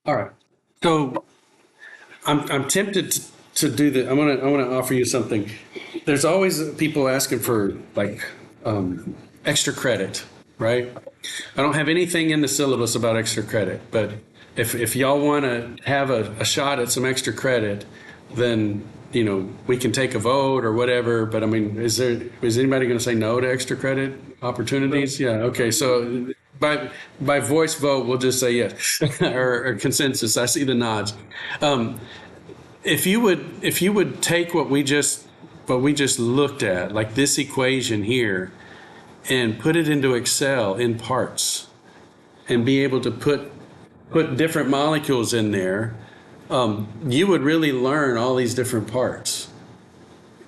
All right. So I'm tempted to do that. I want to offer you something. There's always people asking for like extra credit, right? I don't have anything in the syllabus about extra credit, but if y'all want to have a shot at some extra credit, then we can take a vote or whatever. But I mean, is anybody going to say no to extra credit opportunities? Yeah. Okay. So by voice vote, we'll just say yes or consensus. I see the nods. If you would take what we just looked at, like this equation here, and put it into Excel in parts, and be able to put different molecules in there, you would really learn all these different parts,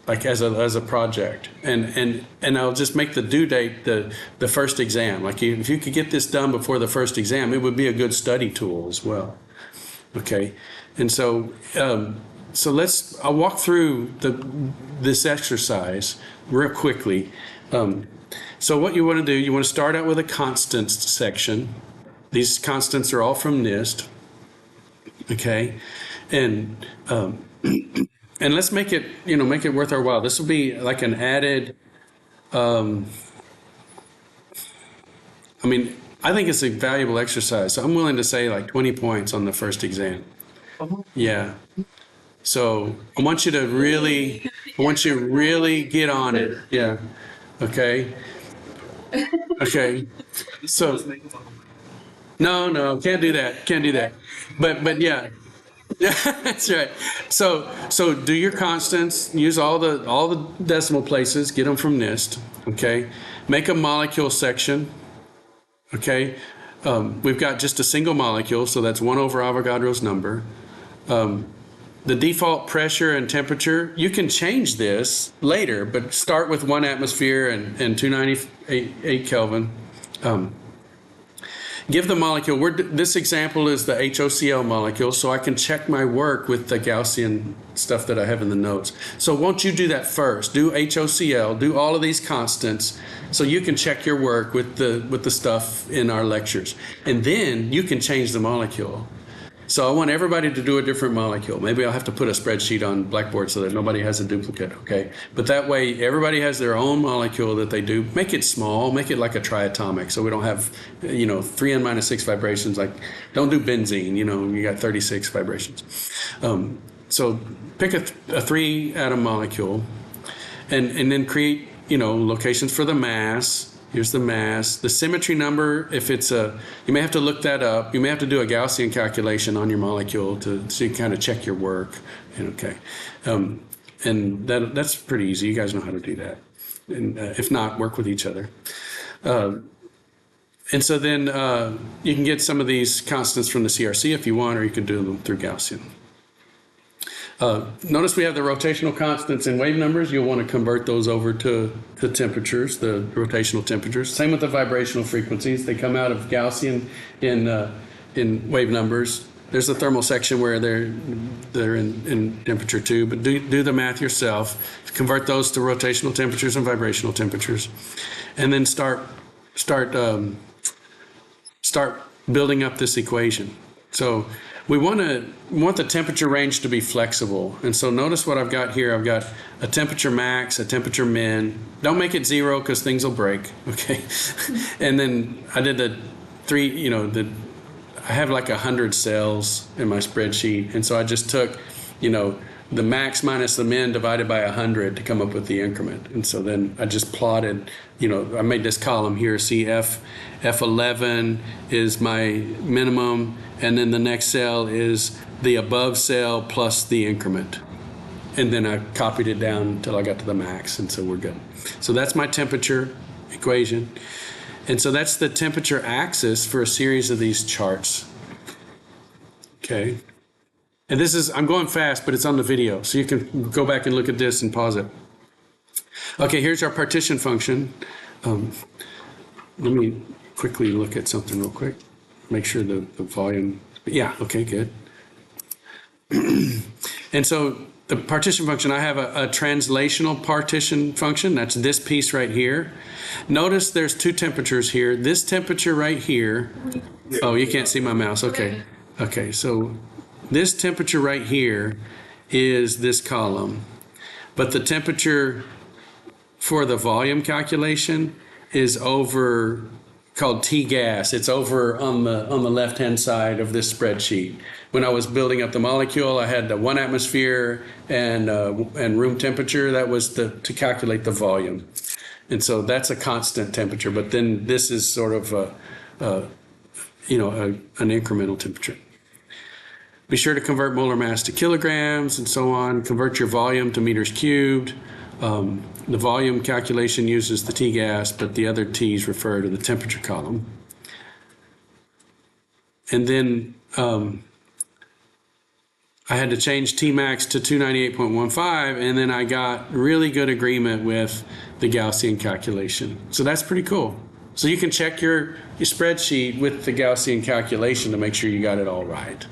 like as a project. And I'll just make the due date the first exam. Like if you could get this done before the first exam, it would be a good study tool as well. Okay, and so I'll walk through this exercise real quickly. So what you want to do, you want to start out with a constants section. These constants are all from NIST. Okay, and let's make it worth our while. This will be like an added. I mean, I think it's a valuable exercise. So I'm willing to say like 20 points on the first exam. Yeah. So I want you to really get on it. Yeah. Okay. Okay. So no, can't do that. But yeah. Yeah, that's right. So do your constants, use all the decimal places, get them from NIST. Okay. Make a molecule section. Okay. We've got just a single molecule, so that's 1 over Avogadro's number. The default pressure and temperature, you can change this later, but start with 1 atmosphere and 298 Kelvin. Give the molecule, this example is the HOCl molecule, so I can check my work with the Gaussian stuff that I have in the notes. So won't you do that first? Do HOCl, do all of these constants, so you can check your work with the stuff in our lectures. And then you can change the molecule. So I want everybody to do a different molecule. Maybe I'll have to put a spreadsheet on Blackboard so that nobody has a duplicate, okay? But that way, everybody has their own molecule that they do. Make it small, make it like a triatomic, so we don't have, 3n minus 6 vibrations. Like, don't do benzene, you got 36 vibrations. So pick a 3-atom molecule and then create, locations for the mass. Here's the mass. The symmetry number, if it's you may have to look that up. You may have to do a Gaussian calculation on your molecule so you kind of check your work. Okay. And that's pretty easy. You guys know how to do that. And if not, work with each other. And so then you can get some of these constants from the CRC if you want, or you can do them through Gaussian. Notice we have the rotational constants and wave numbers. You'll want to convert those over to temperatures, the rotational temperatures. Same with the vibrational frequencies. They come out of Gaussian in wave numbers. There's a thermal section where they're in temperature too, but do the math yourself. Convert those to rotational temperatures and vibrational temperatures, and then start building up this equation. So we want the temperature range to be flexible. And so notice what I've got here. I've got a temperature max, a temperature min. Don't make it 0 because things will break, okay? And then I did I have like 100 cells in my spreadsheet. And so I just took, the max minus the min divided by 100 to come up with the increment. And so then I just plotted, I made this column here. See, F11 is my minimum, and then the next cell is the above cell plus the increment. And then I copied it down until I got to the max, and so we're good. So that's my temperature equation. And so that's the temperature axis for a series of these charts. Okay. And I'm going fast, but it's on the video, so you can go back and look at this and pause it. Okay, here's our partition function. Let me quickly look at something real quick. Make sure the volume, yeah, okay, good. And so the partition function, I have a translational partition function. That's this piece right here. Notice there's two temperatures here. This temperature right here. Oh, you can't see my mouse. Okay. Okay, so this temperature right here is this column. But the temperature for the volume calculation is over, called T gas. It's over on the left-hand side of this spreadsheet. When I was building up the molecule, I had the 1 atmosphere and room temperature. That was to calculate the volume. And so that's a constant temperature, but then this is sort of an incremental temperature. Be sure to convert molar mass to kilograms and so on. Convert your volume to meters cubed. The volume calculation uses the T gas, but the other T's refer to the temperature column. And then I had to change Tmax to 298.15, and then I got really good agreement with the Gaussian calculation. So that's pretty cool. So you can check your spreadsheet with the Gaussian calculation to make sure you got it all right.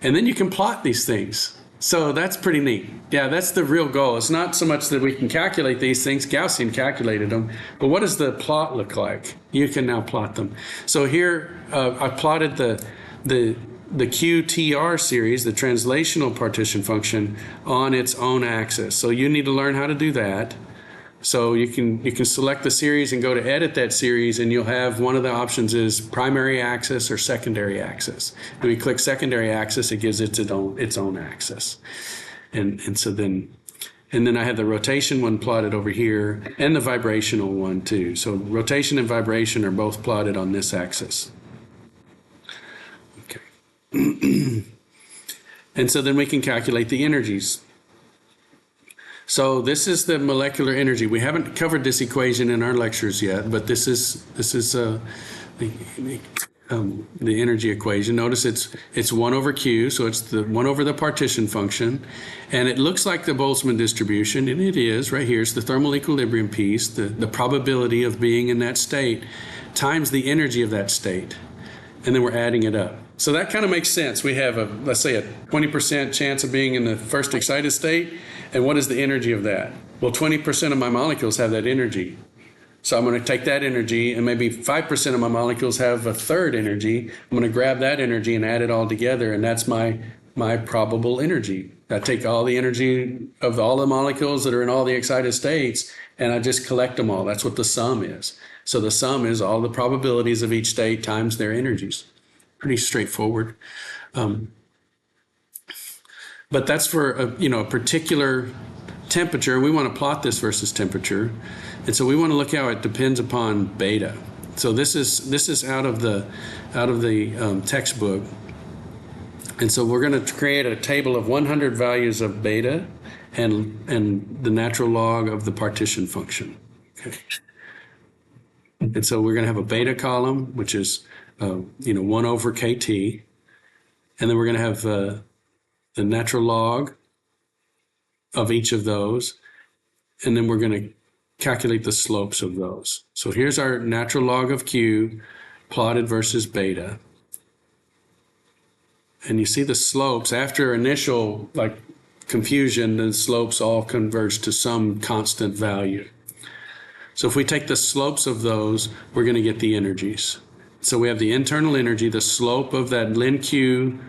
And then you can plot these things. So that's pretty neat. Yeah, that's the real goal. It's not so much that we can calculate these things. Gaussian calculated them. But what does the plot look like? You can now plot them. So here I plotted the QTR series, the translational partition function, on its own axis. So you need to learn how to do that. So you can select the series and go to edit that series, and you'll have one of the options is primary axis or secondary axis. And we click secondary axis, it gives it its own axis. And then I have the rotation one plotted over here and the vibrational one too. So rotation and vibration are both plotted on this axis. Okay. And so then we can calculate the energies. So this is the molecular energy. We haven't covered this equation in our lectures yet, but this is the energy equation. Notice it's 1 over Q, so it's the 1 over the partition function, and it looks like the Boltzmann distribution, and it is right here. It's the thermal equilibrium piece, the probability of being in that state, times the energy of that state, and then we're adding it up. So that kind of makes sense. We have let's say a 20% chance of being in the first excited state. And what is the energy of that? Well, 20% of my molecules have that energy. So I'm going to take that energy, and maybe 5% of my molecules have a third energy. I'm going to grab that energy and add it all together, and that's my probable energy. I take all the energy of all the molecules that are in all the excited states, and I just collect them all. That's what the sum is. So the sum is all the probabilities of each state times their energies. Pretty straightforward. But that's for a particular temperature. We want to plot this versus temperature, and so we want to look how it depends upon beta. So this is out of the textbook, and so we're going to create a table of 100 values of beta and the natural log of the partition function. Okay. And so we're going to have a beta column, which is 1 over KT, and then we're going to have the natural log of each of those, and then we're going to calculate the slopes of those. So here's our natural log of Q plotted versus beta. And you see the slopes after initial confusion, the slopes all converge to some constant value. So if we take the slopes of those, we're going to get the energies. So we have the internal energy, the slope of that ln Q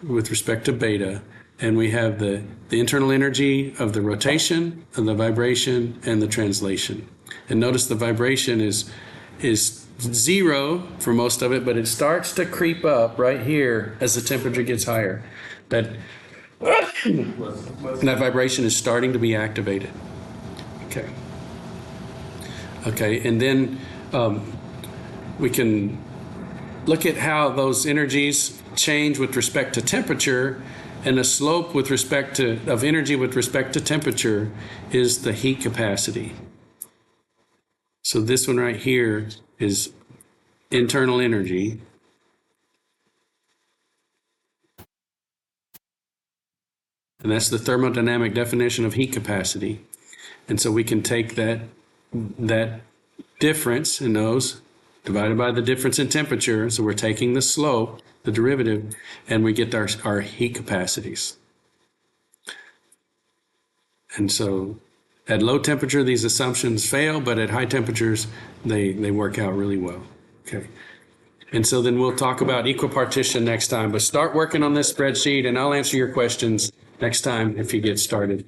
with respect to beta, and we have the internal energy of the rotation and the vibration and the translation. And notice the vibration is 0 for most of it, but it starts to creep up right here as the temperature gets higher. That vibration is starting to be activated. Okay, and then we can look at how those energies change with respect to temperature, and the slope with respect of energy with respect to temperature is the heat capacity. So this one right here is internal energy. And that's the thermodynamic definition of heat capacity. And so we can take that difference in those divided by the difference in temperature. So we're taking the slope, the derivative, and we get our heat capacities. And so at low temperature, these assumptions fail, but at high temperatures, they work out really well. Okay. And so then we'll talk about equipartition next time, but start working on this spreadsheet and I'll answer your questions next time if you get started.